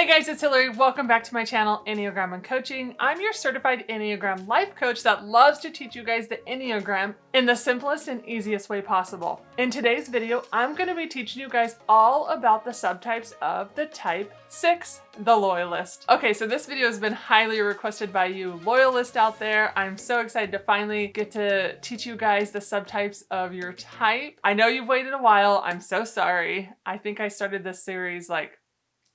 Hey guys, it's Hillary. Welcome back to my channel, Enneagram and Coaching. I'm your certified Enneagram life coach that loves to teach you guys the Enneagram in the simplest and easiest way possible. In today's video, I'm going to be teaching you guys all about the subtypes of the type 6, the loyalist. Okay, so this video has been highly requested by you loyalists out there. I'm so excited to finally get to teach you guys the subtypes of your type. I know you've waited a while. I'm so sorry. I think I started this series like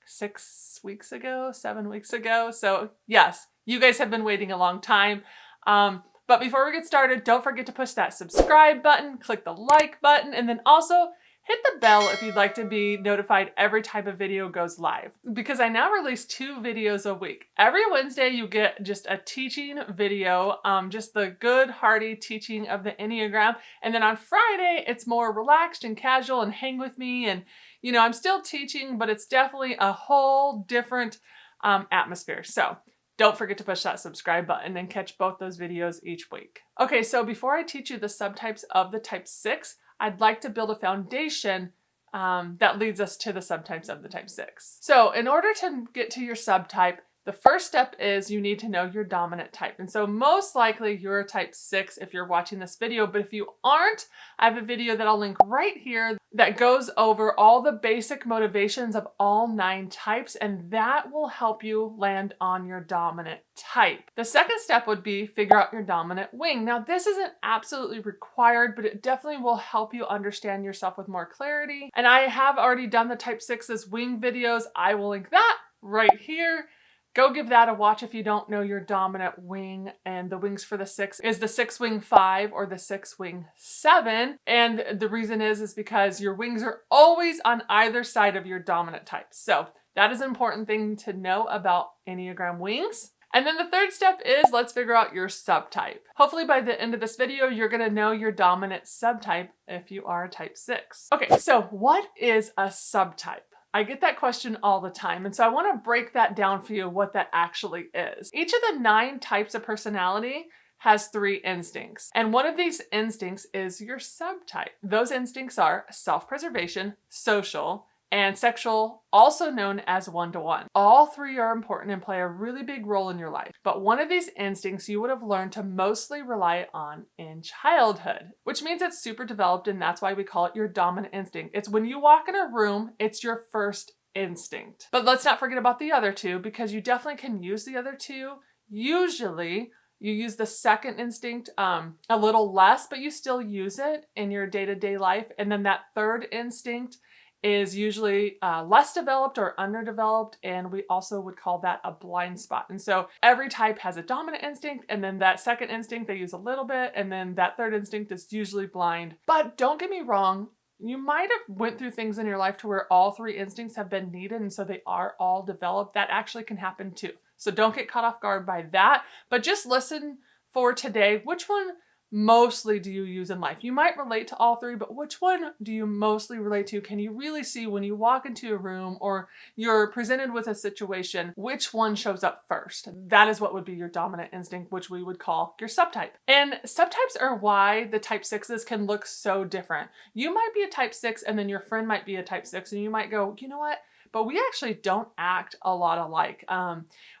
6 weeks ago, 7 weeks ago. So yes, you guys have been waiting a long time. But before we get started, don't forget to push that subscribe button, click the like button, and then also hit the bell if you'd like to be notified every time a video goes live. Because I now release 2 videos a week. Every Wednesday you get just a teaching video, just the good hearty teaching of the Enneagram. And then on Friday, it's more relaxed and casual and hang with me. And you know, I'm still teaching, but it's definitely a whole different atmosphere. So don't forget to push that subscribe button and catch both those videos each week. Okay, so before I teach you the subtypes of the type 6, I'd like to build a foundation that leads us to the subtypes of the type 6. So in order to get to your subtype, the first step is you need to know your dominant type. And so most likely you're a type 6 if you're watching this video, but if you aren't, I have a video that I'll link right here that goes over all the basic motivations of all 9 types, and that will help you land on your dominant type. The second step would be figure out your dominant wing. Now this isn't absolutely required, but it definitely will help you understand yourself with more clarity. And I have already done the type 6's wing videos. I will link that right here. Go give that a watch if you don't know your dominant wing. And the wings for the 6 is the 6 wing 5 or the 6 wing 7. And the reason is because your wings are always on either side of your dominant type. So that is an important thing to know about Enneagram wings. And then the third step is let's figure out your subtype. Hopefully by the end of this video, you're going to know your dominant subtype if you are a type 6. Okay, so what is a subtype? I get that question all the time, and so I want to break that down for you what that actually is. Each of the 9 types of personality has 3 instincts, and one of these instincts is your subtype. Those instincts are self-preservation, social, and sexual, also known as one-to-one. All 3 are important and play a really big role in your life. But one of these instincts you would have learned to mostly rely on in childhood, which means it's super developed, and that's why we call it your dominant instinct. It's when you walk in a room, it's your first instinct. But let's not forget about the other 2, because you definitely can use the other 2. Usually, you use the second instinct a little less, but you still use it in your day-to-day life. And then that third instinct is usually less developed or underdeveloped, and we also would call that a blind spot. And so every type has a dominant instinct, and then that second instinct they use a little bit, and then that third instinct is usually blind. But don't get me wrong, you might have went through things in your life to where all 3 instincts have been needed, and so they are all developed. That actually can happen too. So don't get caught off guard by that, but just listen for today. Which one mostly do you use in life? You might relate to all 3, but which one do you mostly relate to? Can you really see when you walk into a room or you're presented with a situation, which one shows up first? That is what would be your dominant instinct, which we would call your subtype. And subtypes are why the type 6s can look so different. You might be a type 6 and then your friend might be a type 6 and you might go, you know what? But we actually don't act a lot alike.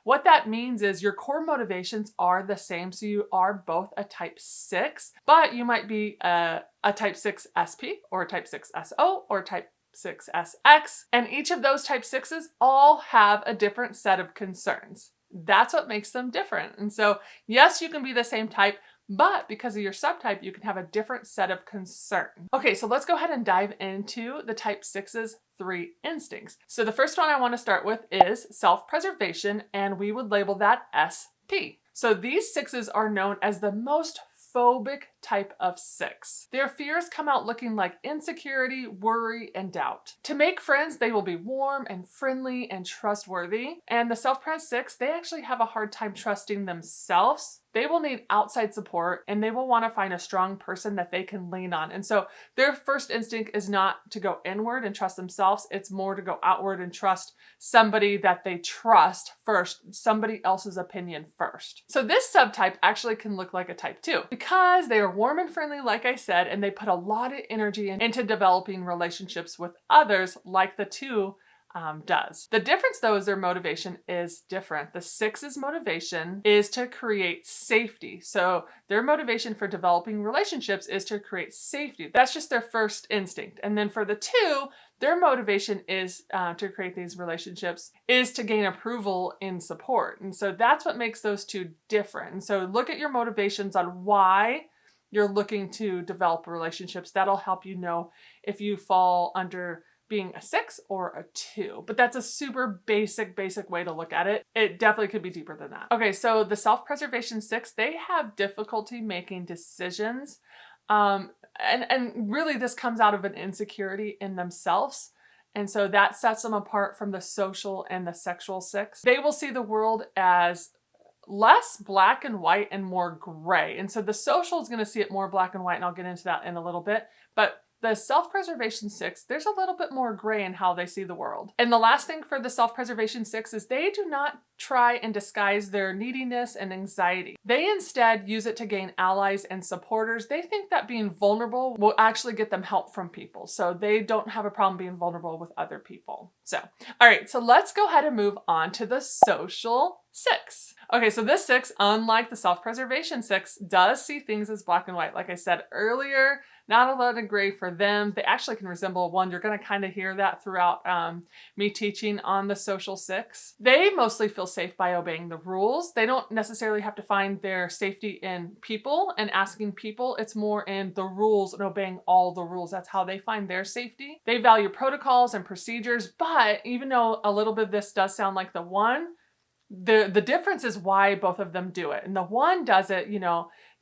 What that means is your core motivations are the same. So you are both a type 6, but you might be a type 6 SP or a type 6 SO or type 6 SX. And each of those type 6s all have a different set of concerns. That's what makes them different. And so yes, you can be the same type, but because of your subtype, you can have a different set of concern. Okay, so let's go ahead and dive into the type 6's 3 instincts. So the first one I want to start with is self-preservation, and we would label that SP. So these 6s are known as the most phobic type of 6. Their fears come out looking like insecurity, worry, and doubt. To make friends, they will be warm and friendly and trustworthy. And the self-pres 6, they actually have a hard time trusting themselves. They will need outside support, and they will want to find a strong person that they can lean on. And so their first instinct is not to go inward and trust themselves. It's more to go outward and trust somebody that they trust first, somebody else's opinion first. So this subtype actually can look like a type 2 because they are warm and friendly, like I said, and they put a lot of energy into developing relationships with others, like the 2 does. The difference though is their motivation is different. The 6's motivation is to create safety. So their motivation for developing relationships is to create safety. That's just their first instinct. And then for the 2, their motivation is to create these relationships is to gain approval and support. And so that's what makes those 2 different. And so look at your motivations on why you're looking to develop relationships. That'll help you know if you fall under being a 6 or a 2. But that's a super basic way to look at it. It definitely could be deeper than that. Okay, so the self-preservation 6, they have difficulty making decisions. And really this comes out of an insecurity in themselves. And so that sets them apart from the social and the sexual 6. They will see the world as less black and white and more gray. And so the social is going to see it more black and white, and I'll get into that in a little bit. But the self-preservation 6, there's a little bit more gray in how they see the world. And the last thing for the self-preservation 6 is they do not try and disguise their neediness and anxiety. They instead use it to gain allies and supporters. They think that being vulnerable will actually get them help from people. So they don't have a problem being vulnerable with other people. So, all right, so let's go ahead and move on to the social 6. Okay, so this 6, unlike the self-preservation 6, does see things as black and white. Like I said earlier, not a lot of gray for them. They actually can resemble 1. You're going to kind of hear that throughout me teaching on the social 6. They mostly feel safe by obeying the rules. They don't necessarily have to find their safety in people and asking people. It's more in the rules and obeying all the rules. That's how they find their safety. They value protocols and procedures, but even though a little bit of this does sound like the 1, the difference is why both of them do it. And the 1 does it,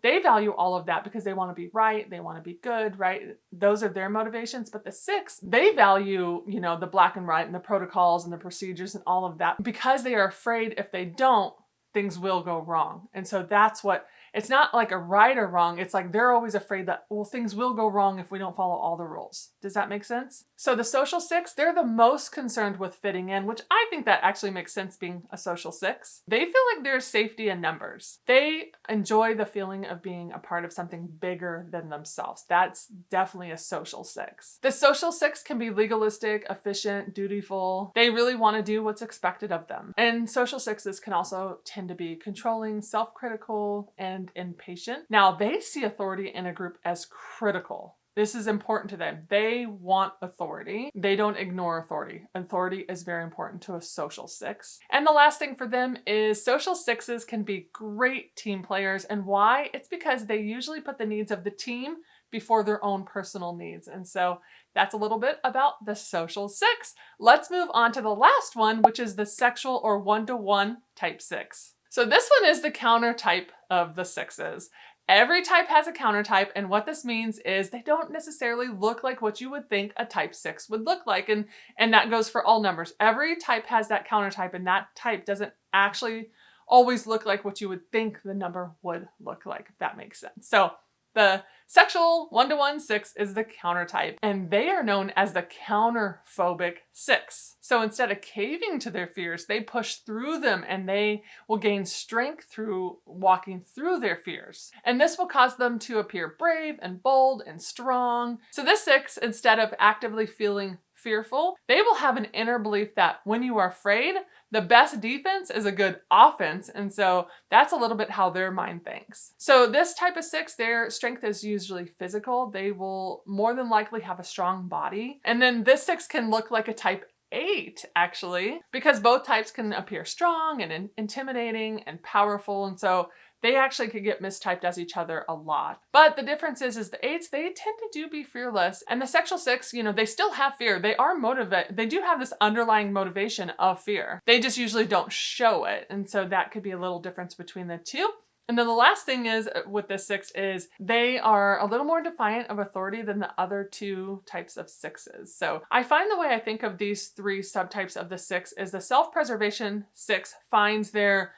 they value all of that because they want to be right. They want to be good, right? Those are their motivations. But the 6, they value, the black and white and the protocols and the procedures and all of that because they are afraid if they don't, things will go wrong. And so that's what, it's not like a right or wrong. It's like they're always afraid that, well, things will go wrong if we don't follow all the rules. Does that make sense? So the social 6, they're the most concerned with fitting in, which I think that actually makes sense being a social 6. They feel like there's safety in numbers. They enjoy the feeling of being a part of something bigger than themselves. That's definitely a social 6. The social 6 can be legalistic, efficient, dutiful. They really want to do what's expected of them. And social 6s can also tend to be controlling, self-critical, and impatient. Now, they see authority in a group as critical. This is important to them. They want authority. They don't ignore authority. Authority is very important to a social 6. And the last thing for them is social 6s can be great team players. And why? It's because they usually put the needs of the team before their own personal needs. And so that's a little bit about the social 6. Let's move on to the last one, which is the sexual or one-to-one type 6. So this one is the counter type of the 6s. Every type has a counter type, and what this means is they don't necessarily look like what you would think a type 6 would look like, and that goes for all numbers. Every type has that counter type, and that type doesn't actually always look like what you would think the number would look like, if that makes sense. So the sexual one-to-one 6 is the counter type, and they are known as the counterphobic 6. So instead of caving to their fears, they push through them, and they will gain strength through walking through their fears. And this will cause them to appear brave and bold and strong. So this 6, instead of actively feeling fearful, they will have an inner belief that when you are afraid, the best defense is a good offense. And so that's a little bit how their mind thinks. So this type of 6, their strength is usually physical. They will more than likely have a strong body. And then this 6 can look like a type 8 actually, because both types can appear strong and intimidating and powerful. And so they actually could get mistyped as each other a lot. But the difference is the 8s, they tend to be fearless. And the sexual 6, they still have fear. They are motivated. They do have this underlying motivation of fear. They just usually don't show it. And so that could be a little difference between the two. And then the last thing is with this 6 is they are a little more defiant of authority than the other 2 types of 6s. So I find the way I think of these 3 subtypes of the 6 is the self-preservation 6 finds their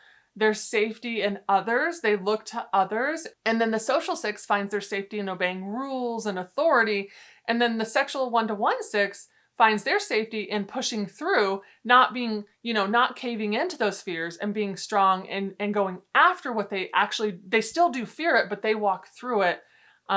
safety in others. They look to others. And then the social 6 finds their safety in obeying rules and authority. And then the sexual one-to-one 6 finds their safety in pushing through, not being, not caving into those fears and being strong and going after what they still do fear it, but they walk through it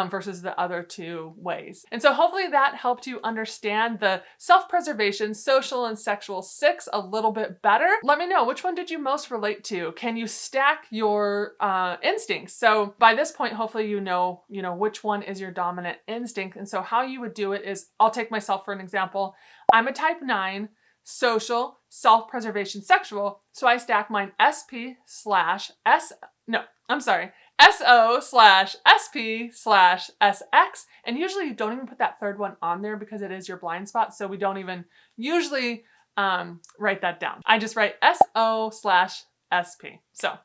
versus the other two ways. And so hopefully that helped you understand the self-preservation, social, and sexual 6 a little bit better. Let me know, which one did you most relate to? Can you stack your instincts? So by this point, hopefully you know which one is your dominant instinct. And so how you would do it is, I'll take myself for an example. I'm a type 9, social, self-preservation, sexual. So I stack mine SO/SP/SX. And usually you don't even put that third one on there because it is your blind spot. So we don't even usually write that down. I just write SO/SP. So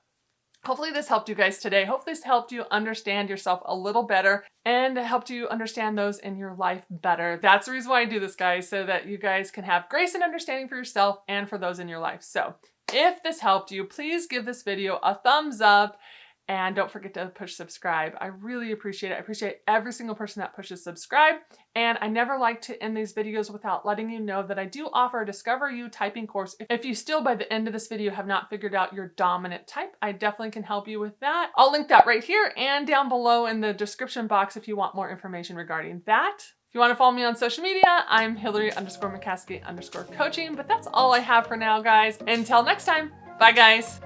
hopefully this helped you guys today. Hopefully this helped you understand yourself a little better and helped you understand those in your life better. That's the reason why I do this, guys, so that you guys can have grace and understanding for yourself and for those in your life. So if this helped you, please give this video a thumbs up and don't forget to push subscribe. I really appreciate it. I appreciate every single person that pushes subscribe. And I never like to end these videos without letting you know that I do offer a Discover You typing course. If you still by the end of this video have not figured out your dominant type, I definitely can help you with that. I'll link that right here and down below in the description box if you want more information regarding that. If you want to follow me on social media, I'm Hillary_McCaskey_coaching, but that's all I have for now, guys. Until next time, bye guys.